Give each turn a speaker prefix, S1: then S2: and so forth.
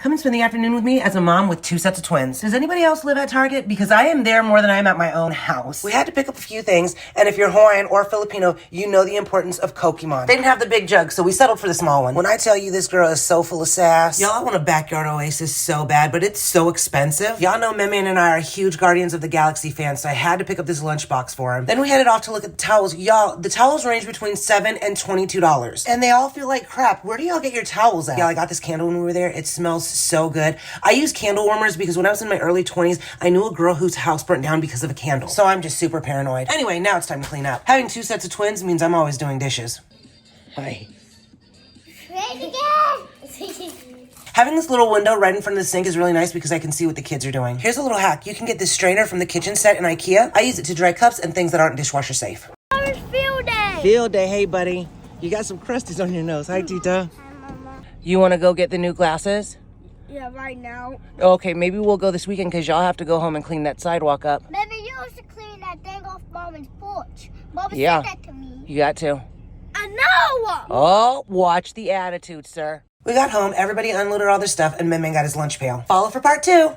S1: Come and spend the afternoon with me as a mom with 2 sets of twins. Does anybody else live at Target? Because I am there more than I am at my own house. We had to pick up a few things, and if you're Hawaiian or Filipino, you know the importance of Kokimon. They didn't have the big jug, so we settled for the small one. When I tell you this girl is so full of sass, y'all want a backyard oasis so bad, but it's so expensive. Y'all know Meman and I are huge Guardians of the Galaxy fans, so I had to pick up this lunchbox for him. Then we headed off to look at the towels. Y'all, the towels range between $7 and $22, and they all feel like crap. Where do y'all get your towels at? Y'all, I got this candle when we were there. It smells so good. I use candle warmers because when I was in my early 20s, I knew a girl whose house burnt down because of a candle. So I'm just super paranoid. Anyway, now it's time to clean up. Having 2 sets of twins means I'm always doing dishes. Hi. Having this little window right in front of the sink is really nice because I can see what the kids are doing. Here's a little hack. You can get this strainer from the kitchen set in IKEA. I use it to dry cups and things that aren't dishwasher safe.
S2: It's field day.
S1: Field day. Hey, buddy. You got some crusties on your nose. Hi, Tita. You want to go get the new glasses?
S2: Yeah, right now.
S1: Okay, maybe we'll go this weekend because y'all have to go home and clean that sidewalk up.
S2: Maybe you should clean that thing off Mama's porch. Mama
S1: Yeah.
S2: said that to me.
S1: You got to.
S2: I know!
S1: Oh, watch the attitude, sir. We got home, everybody unloaded all their stuff, and Min got his lunch pail. Follow for part 2.